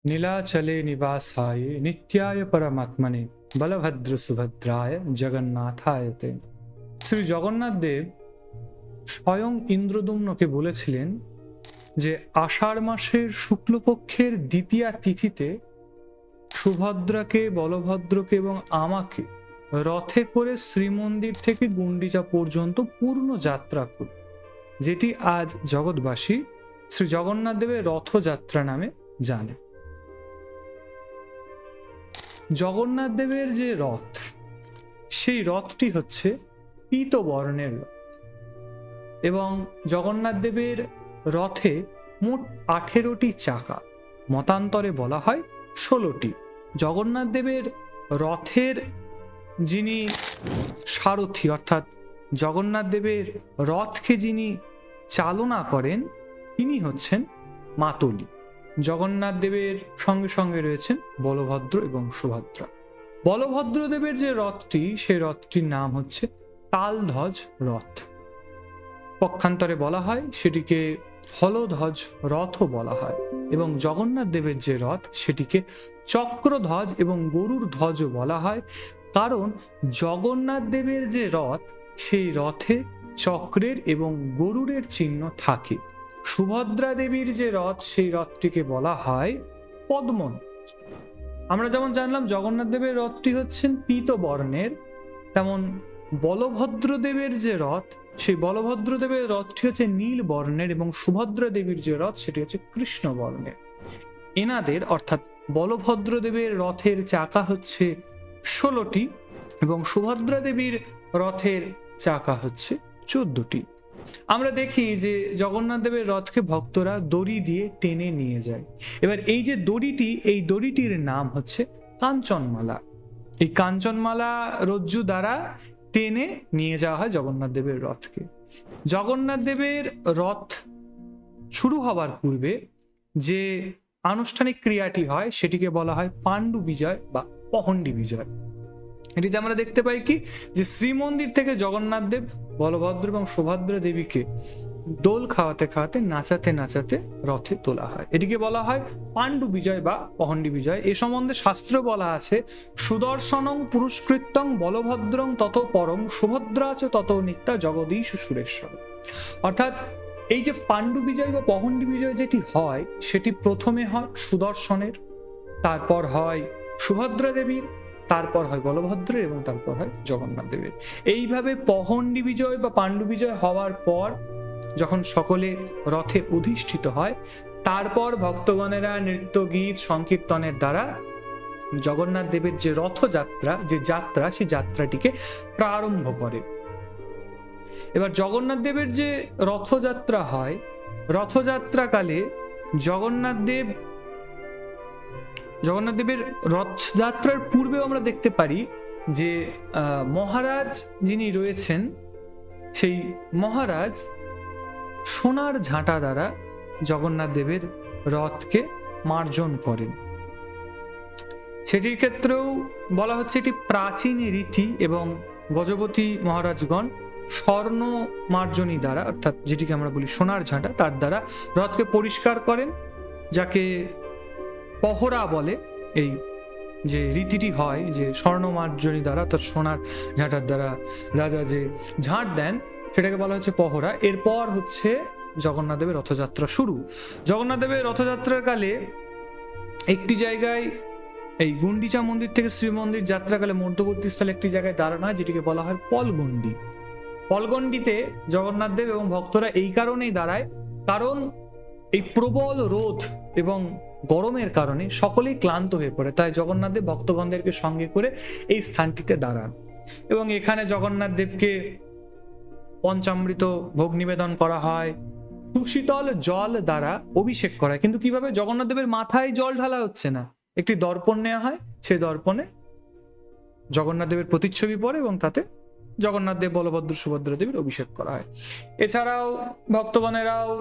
নীলাচলে নিবাসায় নিত্যায় পরমাত্মনে বলভদ্র সুভদ্রায় জগন্নাথায় তে। শ্রী জগন্নাথ দেব স্বয়ং ইন্দ্রদুম্নকে বলেছিলেন যে আষাঢ় মাসের শুক্লপক্ষের দ্বিতীয়া তিথিতে সুভদ্রাকে, বলভদ্রকে এবং আমাকে রথে করে শ্রীমন্দির থেকে গুন্ডিচা পর্যন্ত পূর্ণ যাত্রা করি, যেটি আজ জগৎবাসী শ্রী জগন্নাথ দেবের রথযাত্রা নামে জানে। জগন্নাথ দেবের যে রথ, সেই রথটি হচ্ছে পীত বর্ণের রথ এবং জগন্নাথ দেবের রথে মোট 18টি চাকা, মতান্তরে বলা হয় 16টি। জগন্নাথ দেবের রথের যিনি সারথি, অর্থাৎ জগন্নাথ দেবের রথকে যিনি চালনা করেন, তিনি হচ্ছেন মাতলি। জগন্নাথ দেবের সঙ্গে সঙ্গে রয়েছেন বলভদ্র এবং সুভদ্রা। বলভদ্র দেবের যে রথটি, সেই রথটির নাম হচ্ছে তালধ্বজ রথ। পক্ষান্তরে বলা হয় সেটিকে হলধ্বজ রথও বলা হয়। এবং জগন্নাথ দেবের যে রথ, সেটিকে চক্রধ্বজ এবং গরুর ধ্বজও বলা হয়, কারণ জগন্নাথ দেবের যে রথ, সেই রথে চক্রের এবং গরুরের চিহ্ন থাকে। সুভদ্রা দেবীর যে রথ, সেই রথটিকে বলা হয় পদ্মন। আমরা যেমন জানলাম জগন্নাথ দেবের রথটি হচ্ছেন পীত বর্ণের, তেমন বলভদ্র দেবের যে রথ, সেই বলভদ্র দেবের রথটি হচ্ছে নীল বর্ণের এবং সুভদ্রা দেবীর যে রথ, সেটি হচ্ছে কৃষ্ণ বর্ণের। এনাদের অর্থাৎ বলভদ্র দেবের রথের চাকা হচ্ছে 16টি এবং সুভদ্রা দেবীর রথের চাকা হচ্ছে 14টি। আমরা দেখি যে জগন্নাথ দেবের রথকে ভক্তরা দড়ি দিয়ে টেনে নিয়ে যায়। এবার এই যে দড়িটি, এই দড়িটির নাম হচ্ছে কাঞ্চনমালা। এই কাঞ্চনমালা রজ্জু দ্বারা টেনে নিয়ে যাওয়া হয় জগন্নাথ দেবের রথকে। জগন্নাথ দেবের রথ শুরু হবার পূর্বে যে আনুষ্ঠানিক ক্রিয়াটি হয়, সেটিকে বলা হয় পাণ্ডু বিজয় বা পহণ্ডি বিজয়। এটিতে আমরা দেখতে পাই কি, যে শ্রীমন্দির থেকে জগন্নাথ দেব, বলভদ্র এবং সুভদ্রা দেবীকে দোল খাওয়াতে খাওয়াতে, নাচাতে নাচাতে রথে তোলা হয়। এটিকে বলা হয় পাণ্ডু বিজয় বা পহণ্ডি বিজয়। এ সম্বন্ধে শাস্ত্র বলা আছে, সুদর্শনং পুরস্কৃত্যং বলভদ্রং তত পরম সুভদ্রাচ তত নিত্যা জগদীশ সুরেশ্বর। অর্থাৎ এই যে পাণ্ডু বিজয় বা পহণ্ডি বিজয় যেটি হয়, সেটি প্রথমে হয় সুদর্শনের, তারপর হয় সুভদ্রা দেবীর, তারপর হয় বলভদ্রের এবং তারপর হয় জগন্নাথ দেবের। এইভাবে পহণ্ডি বিজয় বা পাণ্ডু বিজয় হওয়ার পর যখন সকলে রথে অধিষ্ঠিত হয়, তারপর ভক্তগণেরা নৃত্য, গীত, সংকীর্তনের দ্বারা জগন্নাথ দেবের যে রথযাত্রা, যে যাত্রা, সেই যাত্রাটিকে প্রারম্ভ করে। এবার জগন্নাথ দেবের যে রথযাত্রা হয়, রথযাত্রাকালে জগন্নাথ দেবের রথযাত্রার পূর্বেও আমরা দেখতে পারি যে মহারাজ যিনি রয়েছেন, সেই মহারাজ সোনার ঝাঁটা দ্বারা জগন্নাথ দেবের রথকে মার্জন করেন। সেটির ক্ষেত্রেও বলা হচ্ছে এটি প্রাচীন রীতি এবং গজপতি মহারাজগণ স্বর্ণ মার্জনী দ্বারা, অর্থাৎ যেটিকে আমরা বলি সোনার ঝাঁটা, তার দ্বারা রথকে পরিষ্কার করেন, যাকে পহরা বলে। এই যে রীতিটি হয়, যে স্বর্ণ মার্জনী দ্বারা অর্থাৎ সোনার ঝাঁটার দ্বারা রাজা যে ঝাঁট দেন, সেটাকে বলা হচ্ছে পহরা। এরপর হচ্ছে জগন্নাথ দেবের রথযাত্রা শুরু। জগন্নাথ দেবের রথযাত্রার কালে একটি জায়গায়, এই গুন্ডিচা মন্দির থেকে শ্রীমন্দির যাত্রাকালে মধ্যবর্তী স্থলে একটি জায়গায় দাঁড়ানো হয়, যেটিকে বলা হয় পলগন্ডি। পলগন্ডিতে জগন্নাথ দেব এবং ভক্তরা এই কারণেই দাঁড়ায়, কারণ এই প্রবল রোদ এবং গরমের কারণে সকলেই ক্লান্ত হয়ে পড়ে, তাই জগন্নাথ দেব ভক্তগণদেরকে সঙ্গে করে এই স্থানটিতে দাঁড়ান এবং এখানে জগন্নাথ দেবকে পঞ্চামৃত ভোগ নিবেদন করা হয়, সুশীতল জল দ্বারা অভিষেক করা হয়। কিন্তু কিভাবে? জগন্নাথ দেবের মাথায় জল ঢালা হচ্ছে না, একটি দর্পণ নেওয়া হয়, সেই দর্পণে জগন্নাথ দেবের প্রতিচ্ছবি পড়ে এবং তাতে জগন্নাথ দেব, বলভদ্র, সুভদ্রা দেবীর অভিষেক করা হয়। এছাড়াও ভক্তগণেরাও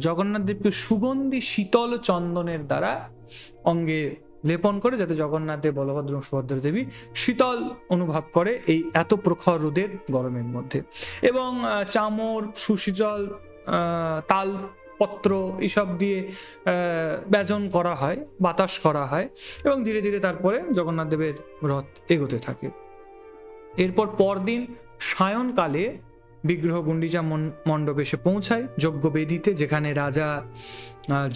জগন্নাথ দেবকে সুগন্ধি শীতল চন্দনের দ্বারা অঙ্গে লেপন করে, যাতে জগন্নাথ দেব, বলভদ্র এবং সুভদ্রা দেবী শীতল অনুভব করে এই এত প্রখর রোদের গরমের মধ্যে। এবং চামর, সুশীতল তাল পত্র এইসব দিয়ে ব্যজন করা হয়, বাতাস করা হয়, এবং ধীরে ধীরে তারপরে জগন্নাথ দেবের রথ এগোতে থাকে। এরপর পরদিন সায়ংকালে বিগ্রহ গুন্ডিচা মণ্ডপে এসে পৌঁছায় যজ্ঞবেদিতে, যেখানে রাজা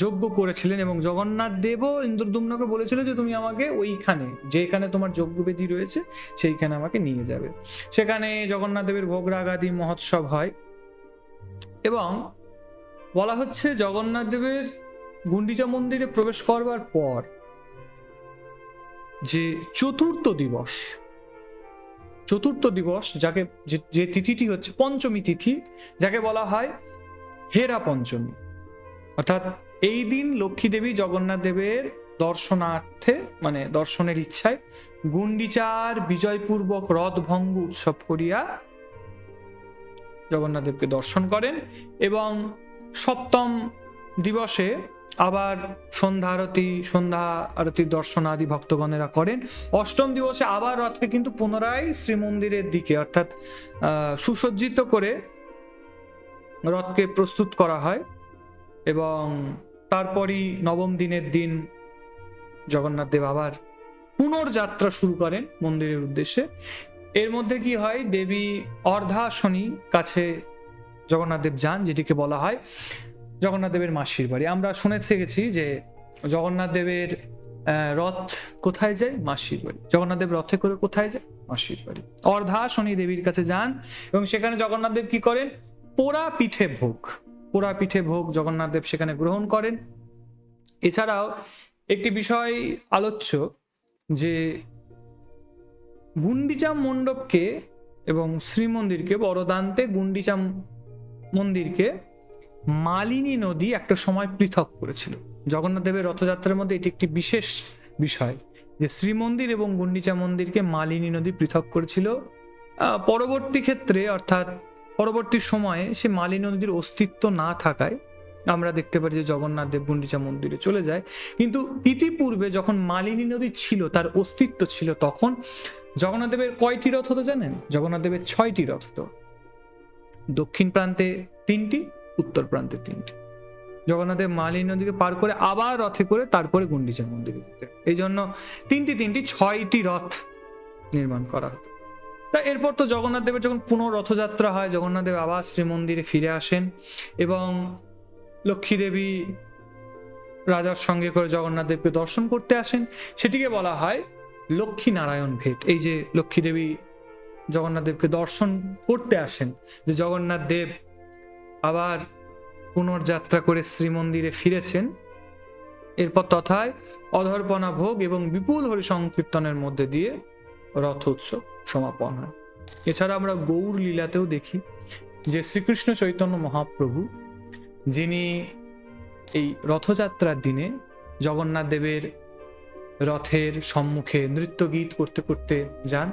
যজ্ঞ করেছিলেন, এবং জগন্নাথ দেবও ইন্দ্রদ্যুম্নকে বলেছিল যে তুমি আমাকে ওইখানে, যেখানে তোমার যজ্ঞবেদী রয়েছে সেইখানে আমাকে নিয়ে যাবে। সেখানে জগন্নাথ দেবের ভোগরাগ আদি মহোৎসব হয়, এবং বলা হচ্ছে জগন্নাথ দেবের গুন্ডিচা মন্দিরে প্রবেশ করবার পর যে চতুর্থ দিবস যাকে, যে তিথিটি হচ্ছে পঞ্চমী তিথি, যাকে বলা হয় হেরা পঞ্চমী, অর্থাৎ এই দিন লক্ষ্মী দেবী জগন্নাথ দেবের দর্শনার্থে, মানে দর্শনের ইচ্ছায় গুন্ডিচার বিজয়পূর্বক রথভঙ্গ উৎসব করিয়া জগন্নাথ দেবকে দর্শন করেন, এবং সপ্তম দিবসে আবার সন্ধ্যা আরতির দর্শন আদি ভক্তগণেরা করেন। অষ্টম দিবসে আবার রথকে কিন্তু পুনরায় শ্রীমন্দিরের দিকে, অর্থাৎ সুসজ্জিত করে রথকে প্রস্তুত করা হয়, এবং তারপরই নবম দিনের দিন জগন্নাথ দেব আবার পুনর্যাত্রা শুরু করেন মন্দিরের উদ্দেশ্যে। এর মধ্যে কি হয়, দেবী অর্ধাশনী কাছে জগন্নাথ দেব যান, যেটিকে বলা হয় জগন্নাথ দেবের মাসির বাড়ি। আমরা শুনে থেকেছি যে জগন্নাথ দেবের রথ কোথায় যায়? মাসির বাড়ি। জগন্নাথ দেব রথে করে কোথায় যায়? মাসির বাড়ি। অর্ধাশনী দেবীর কাছে যান, এবং সেখানে জগন্নাথ দেব কি করেন? পোড়া পিঠে ভোগ জগন্নাথ দেব সেখানে গ্রহণ করেন। এছাড়াও একটি বিষয় আলোচ্য, যে গুন্ডিচা মণ্ডপকে এবং শ্রীমন্দিরকে, বড়দান্তে গুন্ডিচা মন্দিরকে মালিনী নদী একটা সময় পৃথক করেছিল। জগন্নাথ দেবের রথযাত্রার মধ্যে এটি একটি বিশেষ বিষয়, যে শ্রীমন্দির এবং গুন্ডিচা মন্দিরকে মালিনী নদী পৃথক করেছিল। পরবর্তী ক্ষেত্রে, অর্থাৎ পরবর্তী সময়ে সে মালিনী নদীর অস্তিত্ব না থাকায় আমরা দেখতে পারি যে জগন্নাথ দেব গুন্ডিচা মন্দিরে চলে যায়। কিন্তু ইতিপূর্বে যখন মালিনী নদী ছিল, তার অস্তিত্ব ছিল, তখন জগন্নাথ দেবের কয়টি রথ হতো জানেন? জগন্নাথ দেবের 6টি রথ হতো। দক্ষিণ প্রান্তে 3টি, উত্তর প্রান্তে 3টি। জগন্নাথ দেব মালিনী নদীকে পার করে আবার রথে করে তারপরে গুন্ডিচা মন্দিরে যেতেন। এই জন্য 6টি রথ নির্মাণ করা হতো। তা এরপর তো জগন্নাথ দেবের যখন পুনঃরথযাত্রা হয়, জগন্নাথ দেব আবার শ্রীমন্দিরে ফিরে আসেন, এবং লক্ষ্মী দেবী রাজার সঙ্গে করে জগন্নাথ দেবকে দর্শন করতে আসেন। সেটিকে বলা হয় লক্ষ্মী নারায়ণ ভেট। এই যে লক্ষ্মী দেবী জগন্নাথ দেবকে দর্শন করতে আসেন, যে জগন্নাথ দেব আবার পুনর্যাত্রা করে শ্রীমন্দিরে ফিরেছেন, এরপর তথায় অধর্পণা ভোগ এবং বিপুল হরি সংকীর্তনের মধ্যে দিয়ে রথ উৎসব সমাপন হয়। এছাড়া আমরা গৌর লীলাতেও দেখি যে শ্রীকৃষ্ণ চৈতন্য মহাপ্রভু, যিনি এই রথযাত্রার দিনে জগন্নাথ দেবের রথের সম্মুখে নৃত্য গীত করতে করতে যান,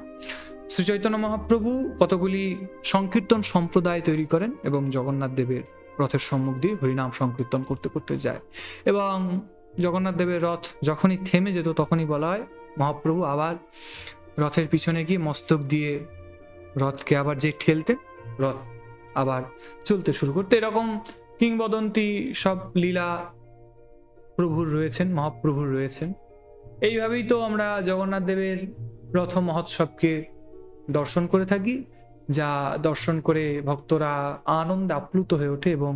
শ্রী চৈতন্য মহাপ্রভু কতগুলি সংকীর্তন সম্প্রদায় তৈরি করেন, এবং জগন্নাথ দেবের রথের সম্মুখ দিয়ে হরিনাম সংকীর্তন করতে করতে যায়। এবং জগন্নাথ দেবের রথ যখনই থেমে যেত, তখনই বলা হয় মহাপ্রভু আবার রথের পিছনে গিয়ে মস্তক দিয়ে রথকে আবার যে ঠেলতেন, রথ আবার চলতে শুরু করতে। এরকম কিংবদন্তি সব লীলা প্রভুর রয়েছেন, মহাপ্রভুর রয়েছেন। এইভাবেই তো আমরা জগন্নাথ দেবের রথ মহোৎসবকে দর্শন করে থাকি, যা দর্শন করে ভক্তরা আনন্দে আপ্লুত হয়ে ওঠে, এবং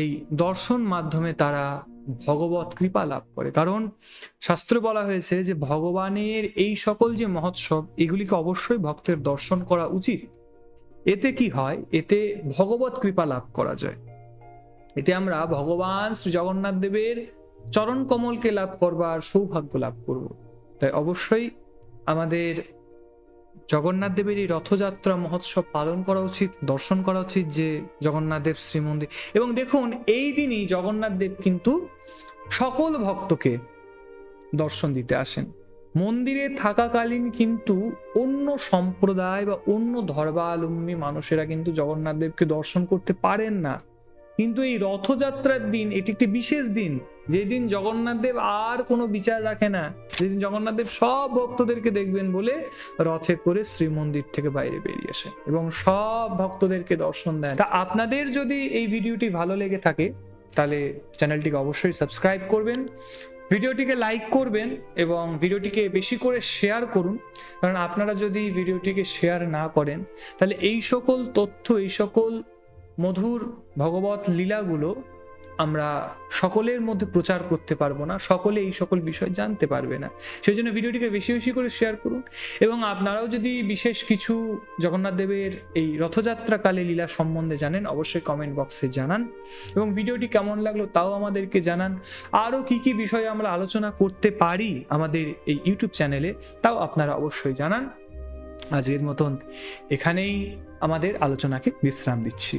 এই দর্শন মাধ্যমে তারা ভগবত কৃপা লাভ করে। কারণ শাস্ত্রে বলা হয়েছে যে ভগবানের এই সকল যে মহোৎসব, এগুলিকে অবশ্যই ভক্তের দর্শন করা উচিত। এতে কি হয়? এতে ভগবত কৃপা লাভ করা যায়। এতে আমরা ভগবান শ্রী জগন্নাথ দেবের চরণ কমলকে লাভ করবার সৌভাগ্য লাভ করব। তাই অবশ্যই আমাদের জগন্নাথ দেবের এই রথযাত্রা মহোৎসব পালন করা উচিত, দর্শন করা উচিত, যে জগন্নাথ দেব শ্রীমন্দির। এবং দেখুন, এই দিনই জগন্নাথ দেব কিন্তু সকল ভক্তকে দর্শন দিতে আসেন। মন্দিরে থাকাকালীন কিন্তু অন্য সম্প্রদায় বা অন্য ধর্মাবলম্বী মানুষেরা কিন্তু জগন্নাথ দেবকে দর্শন করতে পারেন না। কিন্তু এই রথযাত্রার দিন এটি একটি বিশেষ দিন, যেদিন জগন্নাথ দেব আর কোনো বিচার রাখে না, যেদিন জগন্নাথ দেব সব ভক্তদেরকে দেখবেন বলে রথে করে শ্রীমন্দির থেকে বাইরে বেরিয়ে আসেন এবং সব ভক্তদেরকে দর্শন দেন। তা আপনাদের যদি এই ভিডিওটি ভালো লেগে থাকে, তাহলে চ্যানেলটিকে অবশ্যই সাবস্ক্রাইব করবেন, ভিডিওটিকে লাইক করবেন এবং ভিডিওটিকে বেশি করে শেয়ার করুন। কারণ আপনারা যদি ভিডিওটিকে শেয়ার না করেন তাহলে এই সকল তথ্য, এই সকল মধুর ভগবত লীলাগুলো আমরা সকলের মধ্যে প্রচার করতে পারবো না, সকলে এই সকল বিষয় জানতে পারবে না। সেই জন্য ভিডিওটিকে বেশি বেশি করে শেয়ার করুন। এবং আপনারাও যদি বিশেষ কিছু জগন্নাথ দেবের এই রথযাত্রাকালে লীলা সম্বন্ধে জানেন, অবশ্যই কমেন্ট বক্সে জানান। এবং ভিডিওটি কেমন লাগলো তাও আমাদেরকে জানান। আরও কি কি বিষয়ে আমরা আলোচনা করতে পারি আমাদের এই ইউটিউব চ্যানেলে, তাও আপনারা অবশ্যই জানান। আজকের মতন এখানেই আমাদের আলোচনাকে বিশ্রাম দিচ্ছি।